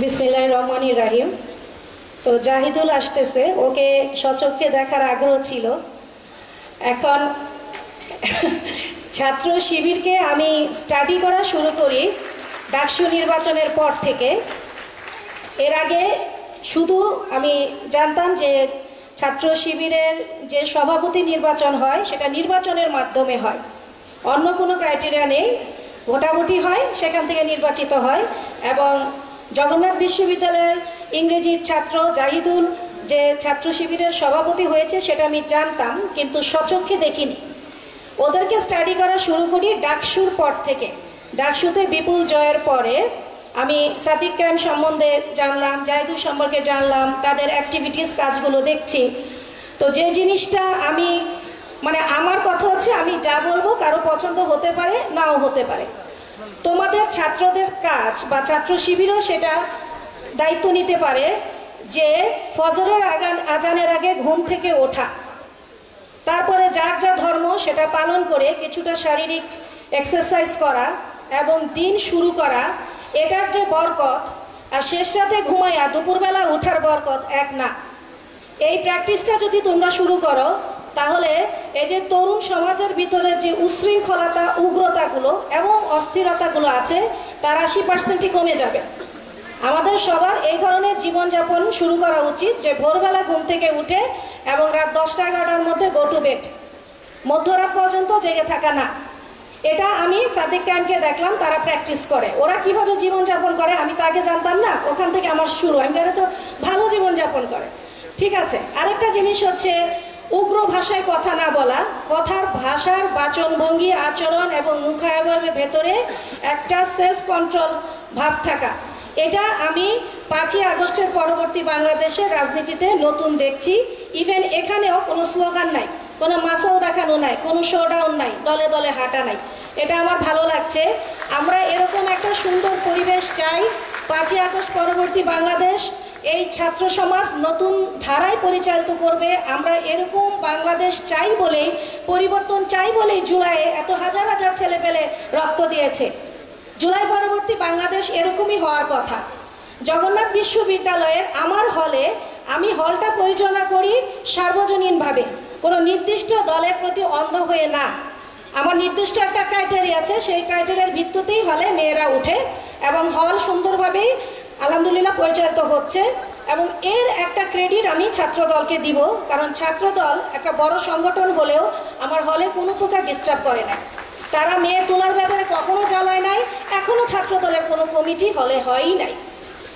বিসমিল্লাহির রহমানির রহিম। তো জাহিদুল আসতেছে, ওকে সচক্ষে দেখার আগ্রহ ছিল। এখন ছাত্র শিবিরকে আমি স্টাডি করা শুরু করি ডাকসু নির্বাচনের পর থেকে। এর আগে শুধু আমি জানতাম যে ছাত্র শিবিরের যে সভাপতি নির্বাচন হয় সেটা নির্বাচনের মাধ্যমে হয়, অন্য কোনো ক্রাইটেরিয়া নেই, ভোটাভুটি হয়, সেখান থেকে নির্বাচিত হয়। এবং জগন্নাথ বিশ্ববিদ্যালয়ের ইংরেজির ছাত্র জাহিদুল যে ছাত্র শিবিরের সভাপতি হয়েছে সেটা আমি জানতাম, কিন্তু সচক্ষে দেখিনি। ওদেরকে স্টাডি করা শুরু করি ডাকসুর পর থেকে। ডাকসুতে বিপুল জয়ের পরে আমি সাদিক ক্যাম্প সম্বন্ধে জানলাম, জাহিদুল সম্পর্কে জানলাম, তাদের অ্যাক্টিভিটিস কাজগুলো দেখছি। তো যে জিনিসটা আমি আমার কথা হচ্ছে, আমি যা বলবো কারো পছন্দ হতে পারে, নাও হতে পারে। তোমাদের ছাত্রদের কাজ বা ছাত্র শিবিরও সেটা দায়িত্ব নিতে পারে যে ফজরের আজানের আগে ঘুম থেকে ওঠা, তারপরে যার যা ধর্ম সেটা পালন করে কিছুটা শারীরিক এক্সারসাইজ করা এবং দিন শুরু করা, এটার যে বরকত, আর শেষ রাতে ঘুমাইয়া দুপুরবেলা ওঠার বরকত এক না। এই প্র্যাকটিসটা যদি তোমরা শুরু করো তাহলে এই যে তরুণ সমাজের ভিতরে যে উশৃঙ্খলতা, উগ্রতাগুলো এবং অস্থিরতাগুলো আছে তার 80%ই কমে যাবে। আমাদের সবার এই ধরনের জীবনযাপন শুরু করা উচিত যে ভোরবেলা ঘুম থেকে উঠে এবং রাত 10টা-11টার মধ্যে গো টু বেড, মধ্যরাত পর্যন্ত জেগে থাকা না। এটা আমি সাদিক ক্যাম্পকে দেখলাম তারা প্র্যাকটিস করে। ওরা কিভাবে জীবনযাপন করে আমি তো আগে জানতাম না, ওখান থেকে আমার শুরু। আমি তো ভালো জীবনযাপন করে, ঠিক আছে। আরেকটা জিনিস হচ্ছে উগ্র ভাষায় কথা না বলা, কথার ভাষার বাচনভঙ্গি, আচরণ এবং মুখাবয়বের ভেতরে একটা সেলফ কন্ট্রোল ভাব থাকা। এটা আমি 5ই আগস্টের পরবর্তী বাংলাদেশের রাজনীতিতে নতুন দেখছি। ইভেন এখানেও কোনো স্লোগান নাই, কোনো মাসল দেখানো নাই, কোনো শোডাউন নাই, দলে দলে হাঁটা নাই। এটা আমার ভালো লাগছে। আমরা এরকম একটা সুন্দর পরিবেশ চাই। 5ই আগস্ট পরবর্তী বাংলাদেশ এই ছাত্র সমাজ নতুন ধারায় পরিচালিত করবে। আমরা এরকম বাংলাদেশ চাই বলেই, পরিবর্তন চাই বলেই জুলাইয়ে এত হাজার হাজার ছেলে পেলে রক্ত দিয়েছে। জুলাই পরবর্তী বাংলাদেশ এরকমই হওয়ার কথা। জগন্নাথ বিশ্ববিদ্যালয়ের আমার হলে আমি হলটা পরিচালনা করি সার্বজনীনভাবে, কোনো নির্দিষ্ট দলের প্রতি অন্ধ হয়ে না। আমার নির্দিষ্ট একটা ক্রাইটেরিয়া আছে, সেই ক্রাইটেরিয়ার ভিত্তিতেই হলে মেয়েরা উঠে এবং হল সুন্দরভাবেই আলহামদুলিল্লাহ পরিচালিত হচ্ছে। এবং এর একটা ক্রেডিট আমি ছাত্রদলকে দিব, কারণ ছাত্রদল একটা বড় সংগঠন হলেও আমার হলে কোনো প্রকার ডিস্টার্ব করে না। তারা মেয়ে তোলার ব্যাপারে কখনো জ্বালায় নাই, এখনো ছাত্রদলের কোনো কমিটি হলে হয়ই নাই।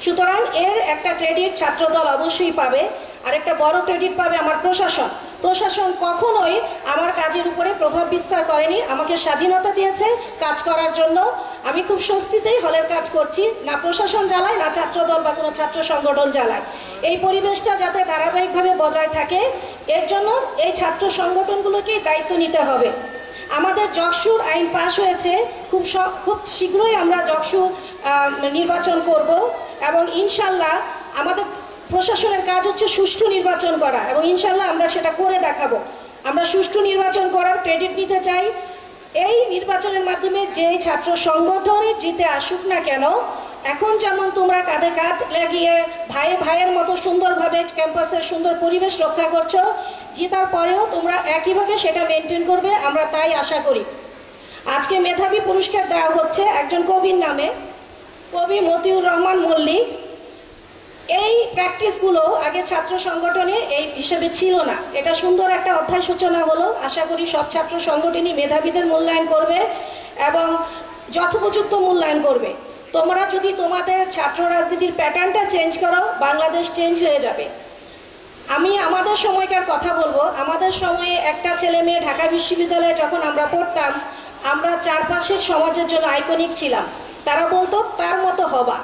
সুতরাং এর একটা ক্রেডিট ছাত্রদল অবশ্যই পাবে। আর একটা বড় ক্রেডিট পাবে আমার প্রশাসন। প্রশাসন কখনোই আমার কাজের উপরে প্রভাব বিস্তার করেনি, আমাকে স্বাধীনতা দিয়েছে কাজ করার জন্য। আমি খুব স্বস্তিতেই হলের কাজ করছি, না প্রশাসন জ্বালায়, না ছাত্রদল বা কোনো ছাত্র সংগঠন জ্বালায়। এই পরিবেশটা যাতে ধারাবাহিকভাবে বজায় থাকে, এর জন্য এই ছাত্র সংগঠনগুলোকেই দায়িত্ব নিতে হবে। আমাদের জকসুর আইন পাশ হয়েছে, খুব শীঘ্রই আমরা জকসু নির্বাচন করব এবং ইনশাল্লাহ আমাদের প্রশাসনের কাজ হচ্ছে সুষ্ঠু নির্বাচন করা এবং ইনশাল্লাহ আমরা সেটা করে দেখাবো। আমরা সুষ্ঠু নির্বাচন করার ক্রেডিট নিতে চাই। এই নির্বাচনের মাধ্যমে যে ছাত্র সংগঠনই জিতে আসুক না কেন, এখন যেমন তোমরা কাঁধে কাঁধ লাগিয়ে ভাইয়ের মতো সুন্দরভাবে ক্যাম্পাসের সুন্দর পরিবেশ রক্ষা করছো, জিতার পরেও তোমরা একইভাবে সেটা মেনটেন করবে, আমরা তাই আশা করি। আজকে মেধাবী পুরস্কার দেওয়া হচ্ছে একজন কবির নামে, কবি মতিউর রহমান মল্লিক। এই প্র্যাকটিসগুলো আগে ছাত্র সংগঠনে এই হিসেবে ছিল না। এটা সুন্দর একটা অধ্যায় সূচনা হলো। আশা করি সব ছাত্র সংগঠনই মেধাবীদের মূল্যায়ন করবে এবং যথোপযুক্ত মূল্যায়ন করবে। তোমরা যদি তোমাদের ছাত্র রাজনীতির প্যাটার্নটা চেঞ্জ করো, বাংলাদেশ চেঞ্জ হয়ে যাবে। আমি আমাদের সময়কার কথা বলবো। আমাদের সময়ে একটা ছেলে মেয়ে ঢাকা বিশ্ববিদ্যালয়ে যখন আমরা পড়তাম, আমরা চারপাশের সমাজের জন্য আইকনিক ছিলাম। তারা বলতো তার মতো হবা।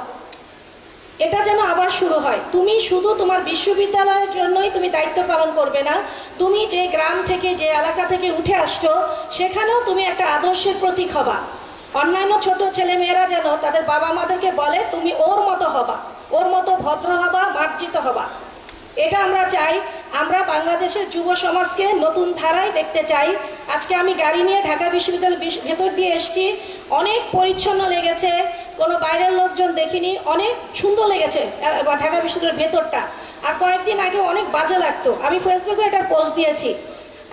এটা যেন আবার শুরু হয়। তুমি শুধু তোমার বিশ্ববিদ্যালয়ের জন্যই তুমি দায়িত্ব পালন করবে না, তুমি যে গ্রাম থেকে, যে এলাকা থেকে উঠে আসছো, সেখানেও তুমি একটা আদর্শের প্রতীক হবা। অন্যান্য ছোট ছেলে মেয়েরা যেন তাদের বাবা মাদেরকে বলে তুমি ওর মতো হবা, ওর মতো ভদ্র হবা, মার্জিত হবা। এটা আমরা চাই। আমরা বাংলাদেশের যুব সমাজকে নতুন ধারায় দেখতে চাই। আজকে আমি গাড়ি নিয়ে ঢাকা বিশ্ববিদ্যালয়ের ভেতর দিয়ে এসেছি, অনেক পরিচ্ছন্ন লেগেছে, কোনো বাইরের লোকজন দেখিনি, অনেক সুন্দর লেগেছে ঢাকা বিশ্ববিদ্যালয়ের ভেতরটা। আর কয়েকদিন আগে অনেক বাজে লাগতো, আমি ফেসবুকে একটা পোস্ট দিয়েছি।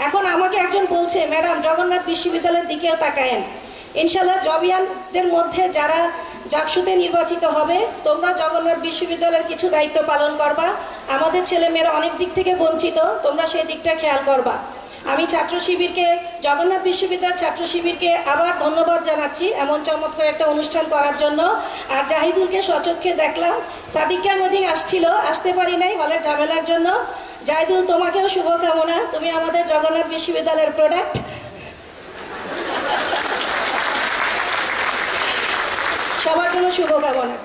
এখন আমাকে একজন বলছে, ম্যাডাম জগন্নাথ বিশ্ববিদ্যালয়ের দিকেও তাকায়েন। ইনশাল্লাহ জবিয়ানদের মধ্যে যারা জাকসুতে নির্বাচিত হবে, তোমরা জগন্নাথ বিশ্ববিদ্যালয়ের কিছু দায়িত্ব পালন করবা। আমাদের ছেলেমেয়েরা অনেক দিক থেকে বঞ্চিত, তোমরা সেই দিকটা খেয়াল করবা। আমি ছাত্র শিবিরকে, জগন্নাথ বিশ্ববিদ্যালয়ের ছাত্র শিবিরকে আবার ধন্যবাদ জানাচ্ছি এমন চমৎকার একটা অনুষ্ঠান করার জন্য। আর জাহিদুলকে সচক্ষে দেখলাম, সাদিকা মদিন আসছিল, আসতে পারি নাই হলের ঝামেলার জন্য। জাহিদুল, তোমাকেও শুভকামনা, তুমি আমাদের জগন্নাথ বিশ্ববিদ্যালয়ের প্রোডাক্ট। সবার জন্য শুভকামনা।